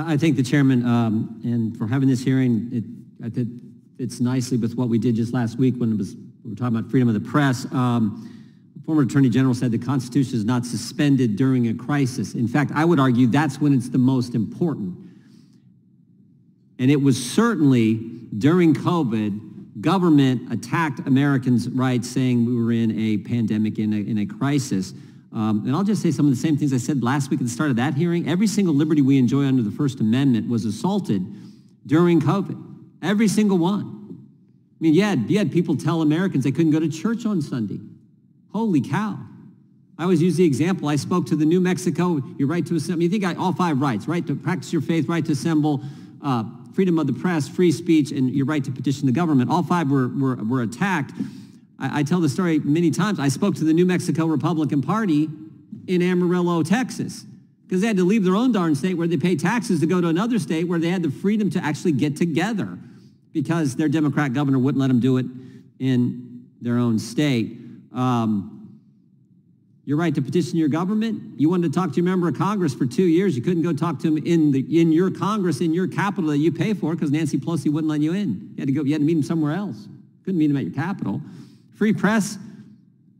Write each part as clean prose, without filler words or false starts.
I thank the chairman and for having this hearing. I think it's nicely with what we did just last week when we were talking about freedom of the press. Former Attorney General said the Constitution is not suspended during a crisis. In fact, I would argue that's when it's the most important. And it was certainly during COVID, government attacked Americans' rights, saying we were in a pandemic, in a crisis. And I'll just say some of the same things I said last week at the start of that hearing. Every single liberty we enjoy under the First Amendment was assaulted during COVID. Every single one. I mean, you had people tell Americans they couldn't go to church on Sunday. Holy cow. I always use the example. I spoke to the New Mexico, your right to assemble. You think all 5 rights, right to practice your faith, right to assemble, freedom of the press, free speech, and your right to petition the government. All 5 were attacked. I tell the story many times. I spoke to the New Mexico Republican Party in Amarillo, Texas, because they had to leave their own darn state where they pay taxes to go to another state where they had the freedom to actually get together because their Democrat governor wouldn't let them do it in their own state. Your right to petition your government. You wanted to talk to your member of Congress for 2 years. You couldn't go talk to him in your Congress, in your capital that you pay for, because Nancy Pelosi wouldn't let you in. You had to meet him somewhere else. Couldn't meet him at your capital. Free press.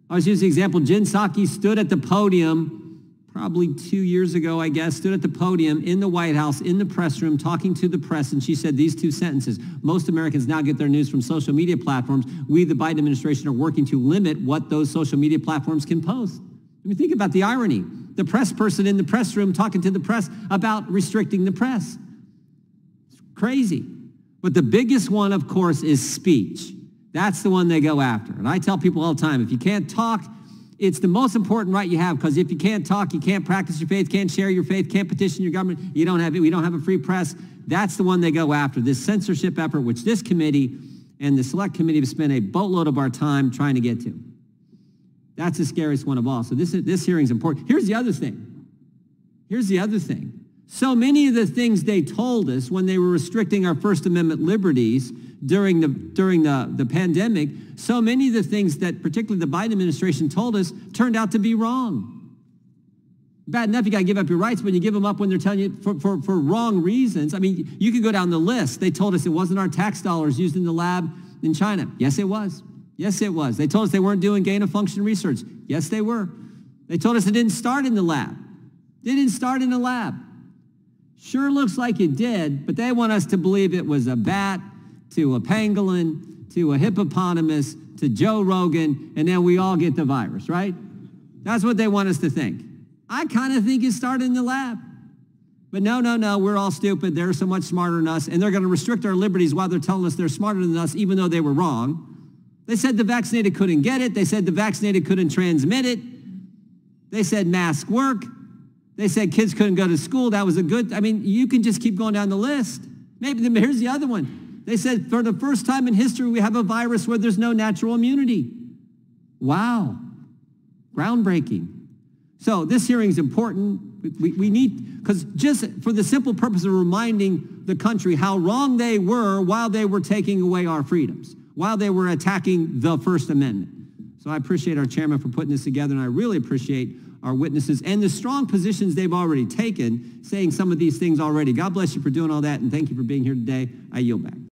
I was using the example. Jen Psaki stood at the podium probably 2 years ago, I guess, stood at the podium in the White House, in the press room, talking to the press, and she said these 2 sentences. Most Americans now get their news from social media platforms. We, the Biden administration, are working to limit what those social media platforms can post. I mean, think about the irony. The press person in the press room talking to the press about restricting the press. It's crazy. But the biggest one, of course, is speech. That's the one they go after. And I tell people all the time, if you can't talk, it's the most important right you have, because if you can't talk, you can't practice your faith, can't share your faith, can't petition your government, we don't have a free press. That's the one they go after, this censorship effort, which this committee and the select committee have spent a boatload of our time trying to get to. That's the scariest one of all. So this hearing is important. Here's the other thing. So many of the things they told us when they were restricting our First Amendment liberties during the pandemic, so many of the things that particularly the Biden administration told us turned out to be wrong. Bad enough you got to give up your rights, but you give them up when they're telling you for wrong reasons. I mean, you could go down the list. They told us it wasn't our tax dollars used in the lab in China. Yes, it was. Yes, it was. They told us they weren't doing gain-of-function research. Yes, they were. They told us it didn't start in the lab. They didn't start in the lab. Sure looks like it did, but they want us to believe it was a bat to a pangolin to a hippopotamus to Joe Rogan, and then we all get the virus, right? That's what they want us to think. I kind of think it started in the lab. But no, we're all stupid. They're so much smarter than us, and they're going to restrict our liberties while they're telling us they're smarter than us, even though they were wrong. They said the vaccinated couldn't get it. They said the vaccinated couldn't transmit it. They said masks work. They said kids couldn't go to school. That was you can just keep going down the list. Here's the other one. They said for the first time in history, we have a virus where there's no natural immunity. Wow. Groundbreaking. So this hearing is important. We need, because just for the simple purpose of reminding the country how wrong they were while they were taking away our freedoms, while they were attacking the First Amendment. So I appreciate our chairman for putting this together, and I really appreciate our witnesses and the strong positions they've already taken, saying some of these things already. God bless you for doing all that, and thank you for being here today. I yield back.